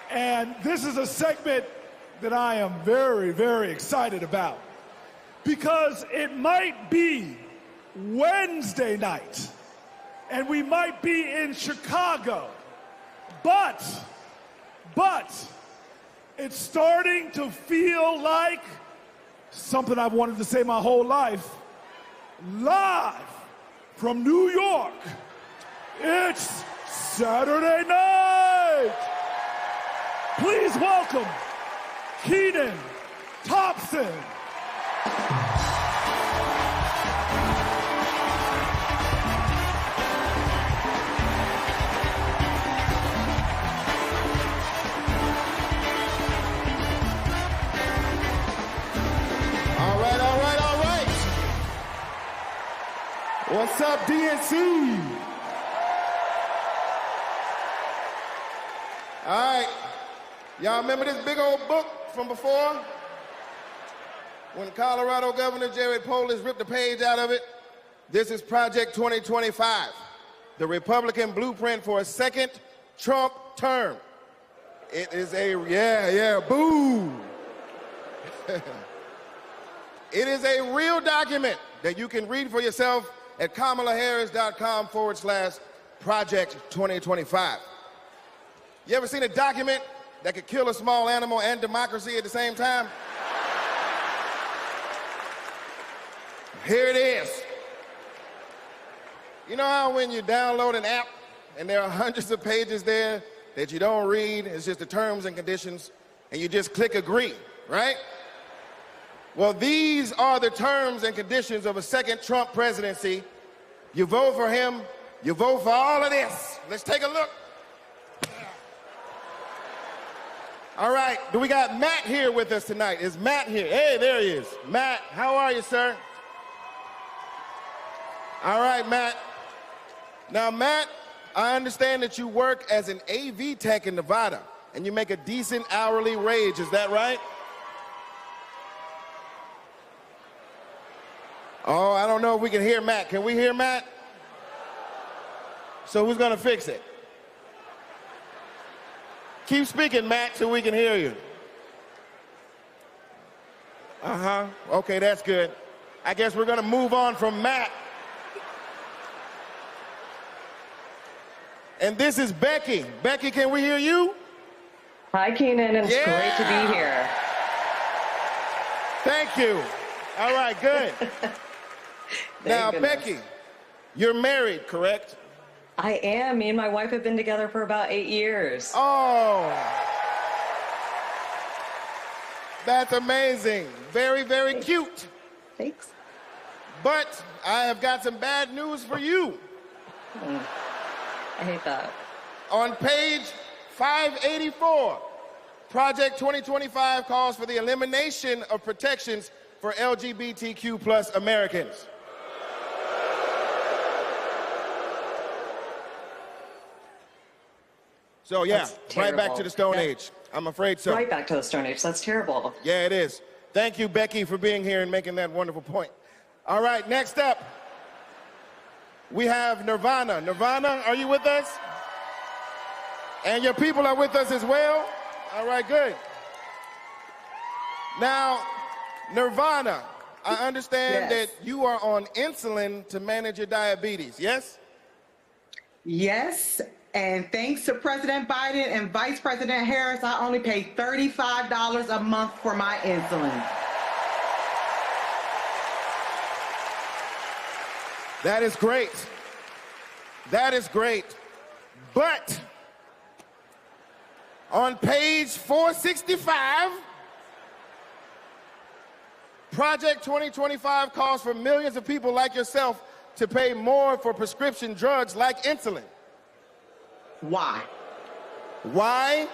And this is a segment that I am very, very excited about because it might be Wednesday night and we might be in Chicago, but it's starting to feel like something I've wanted to say my whole life. Live from New York, it's Saturday night. Please welcome Kenan, Thompson. What's up, DNC? All right, y'all remember this big old book from before? When Colorado Governor Jared Polis ripped a page out of it? This is Project 2025, the Republican blueprint for a second Trump term. It is boo. It is a real document that you can read for yourself at kamalaharris.com/Project 2025. You ever seen a document that could kill a small animal and democracy at the same time? Here it is. You know how when you download an app and there are hundreds of pages there that you don't read, it's just the terms and conditions, and you just click agree, right? Well, these are the terms and conditions of a second Trump presidency. You vote for him, you vote for all of this. Let's take a look. All right, do we got Matt here with us tonight? Is Matt here? Hey, there he is. Matt, how are you, sir? All right, Matt. Now, Matt, I understand that you work as an AV tech in Nevada, and you make a decent hourly wage, is that right? Oh, I don't know if we can hear Matt. Can we hear Matt? So who's gonna fix it? Keep speaking, Matt, so we can hear you. Okay, that's good. I guess we're gonna move on from Matt. And this is Becky. Becky, can we hear you? Hi, Kenan. It's great to be here. Thank you. All right, good. Now, Becky, you're married, correct? I am. Me and my wife have been together for about 8 years. Oh, that's amazing. Very, very cute. Thanks. But I have got some bad news for you. I hate that. On page 584, Project 2025 calls for the elimination of protections for LGBTQ plus Americans. So yeah, right back to the Stone Age. I'm afraid so. Right back to the Stone Age. That's terrible. Yeah, it is. Thank you, Becky, for being here and making that wonderful point. All right, next up, we have Nirvana. Nirvana, are you with us? And your people are with us as well? All right, good. Now, Nirvana, I understand that you are on insulin to manage your diabetes, yes? Yes, and thanks to President Biden and Vice President Harris, I only pay $35 a month for my insulin. That is great. That is great. But on page 465, Project 2025 calls for millions of people like yourself to pay more for prescription drugs like insulin. Why? Why?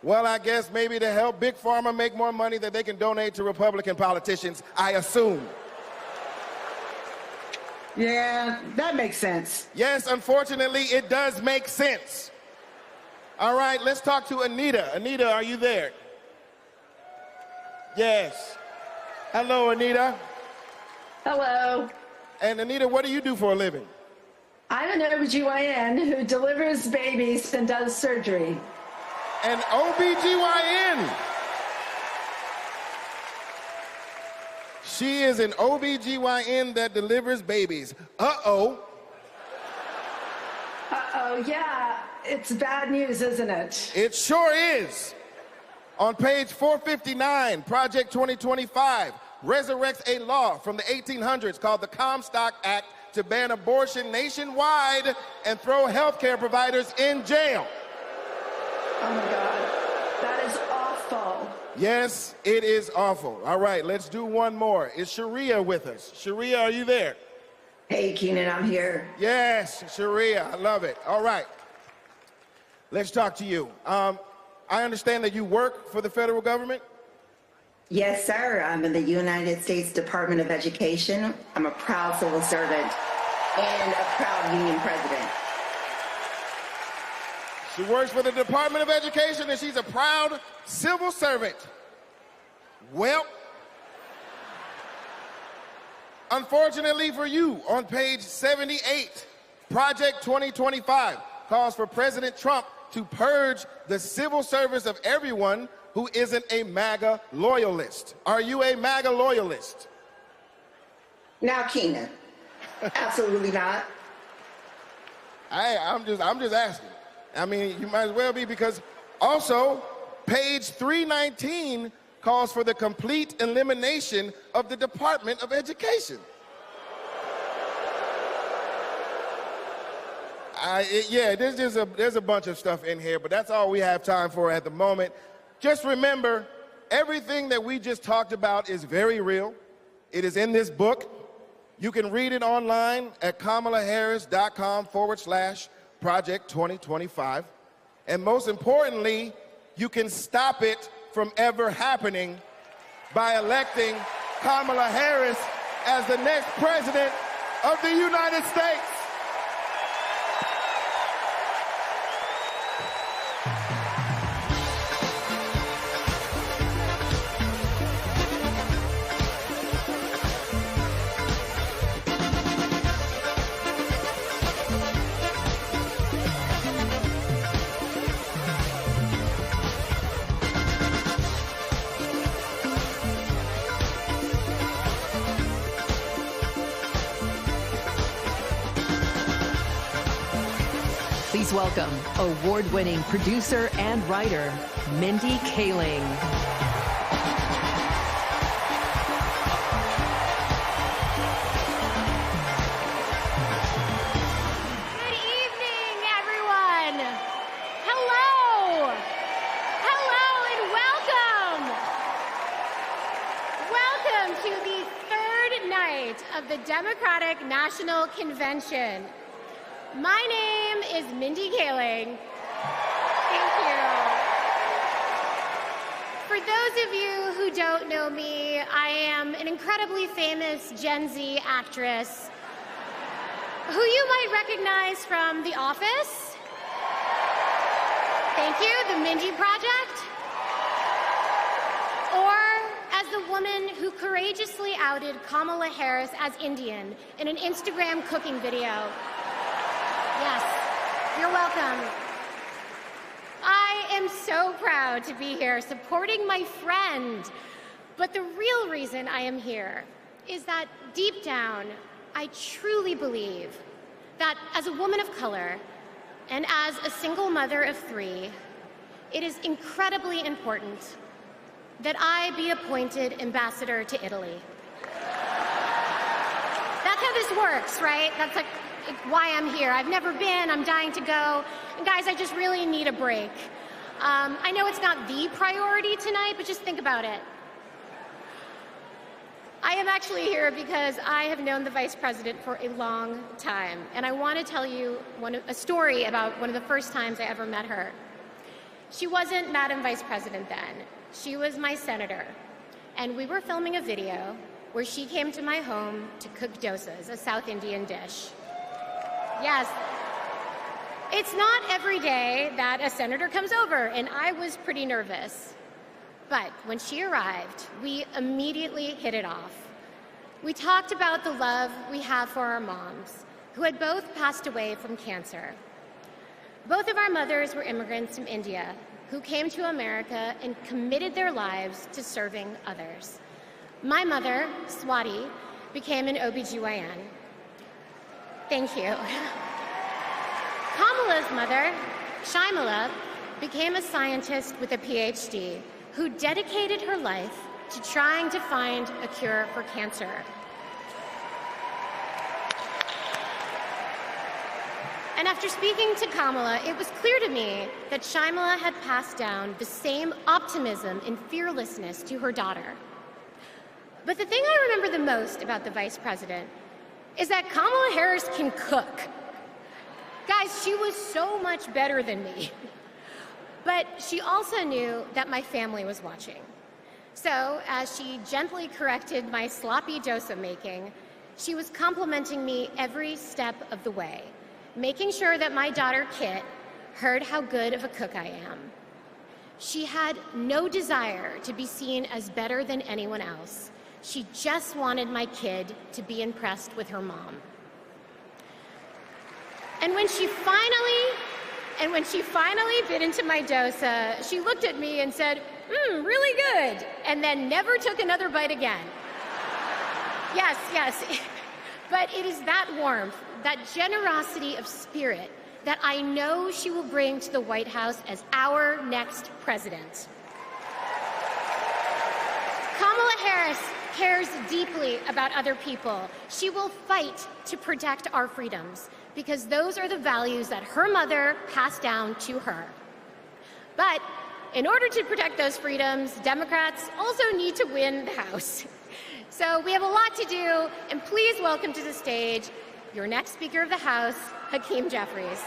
Well, I guess maybe to help Big Pharma make more money that they can donate to Republican politicians, I assume. Yeah, that makes sense. Yes, unfortunately, it does make sense. All right, let's talk to Anita. Anita, are you there? Yes. Hello, Anita. Hello. And Anita, what do you do for a living? I'm an OBGYN who delivers babies and does surgery. an OBGYN. She is an OBGYN that delivers babies. Uh-oh. Uh-oh, yeah. It's bad news, isn't it? It sure is. On page 459, Project 2025 resurrects a law from the 1800s called the Comstock Act to ban abortion nationwide and throw healthcare providers in jail. Oh my God, that is awful. Yes, it is awful. All right, let's do one more. Is Sharia with us? Sharia, are you there? Hey, Kenan, I'm here. Yes, Sharia, I love it. All right, let's talk to you. I understand that you work for the federal government? Yes, sir. I'm in the United States Department of Education. I'm a proud civil servant and a proud union president. She works for the Department of Education and she's a proud civil servant. Well, unfortunately for you, on page 78, Project 2025 calls for President Trump to purge the civil service of everyone who isn't a MAGA loyalist. Are you a MAGA loyalist? Now, Kenan, absolutely not. I'm just asking. I mean, you might as well be, because also page 319 calls for the complete elimination of the Department of Education. There's a bunch of stuff in here, but that's all we have time for at the moment. Just remember, everything that we just talked about is very real. It is in this book. You can read it online at kamalaharris.com/Project 2025. And most importantly, you can stop it from ever happening by electing Kamala Harris as the next president of the United States. Please welcome award-winning producer and writer, Mindy Kaling. Good evening, everyone. Hello. Hello and welcome. Welcome to the third night of the Democratic National Convention. My name is Mindy Kaling. Thank you. For those of you who don't know me, I am an incredibly famous Gen Z actress who you might recognize from The Office. Thank you, The Mindy Project. Or as the woman who courageously outed Kamala Harris as Indian in an Instagram cooking video. Yes, you're welcome. I am so proud to be here supporting my friend. But the real reason I am here is that deep down, I truly believe that as a woman of color and as a single mother of 3, it is incredibly important that I be appointed ambassador to Italy. That's how this works, right? That's like why I'm here. I've never been, I'm dying to go. And guys, I just really need a break. I know it's not the priority tonight, but just think about it. I am actually here because I have known the Vice President for a long time, and I want to tell you a story about one of the first times I ever met her. She wasn't Madam Vice President then. She was my senator, and we were filming a video where she came to my home to cook dosas, a South Indian dish. Yes. It's not every day that a senator comes over, and I was pretty nervous. But when she arrived, we immediately hit it off. We talked about the love we have for our moms, who had both passed away from cancer. Both of our mothers were immigrants from India, who came to America and committed their lives to serving others. My mother, Swati, became an OBGYN. Thank you. Kamala's mother, Shyamala, became a scientist with a PhD who dedicated her life to trying to find a cure for cancer. And after speaking to Kamala, it was clear to me that Shyamala had passed down the same optimism and fearlessness to her daughter. But the thing I remember the most about the vice president is that Kamala Harris can cook. Guys, she was so much better than me. But she also knew that my family was watching. So, as she gently corrected my sloppy dosa making, she was complimenting me every step of the way, making sure that my daughter Kit heard how good of a cook I am. She had no desire to be seen as better than anyone else. She just wanted my kid to be impressed with her mom. And when she finally bit into my dosa, she looked at me and said, really good, and then never took another bite again. Yes, but it is that warmth, that generosity of spirit that I know she will bring to the White House as our next president. Kamala Harris cares deeply about other people. She will fight to protect our freedoms because those are the values that her mother passed down to her. But in order to protect those freedoms, Democrats also need to win the House. So we have a lot to do, and please welcome to the stage your next Speaker of the House, Hakeem Jeffries.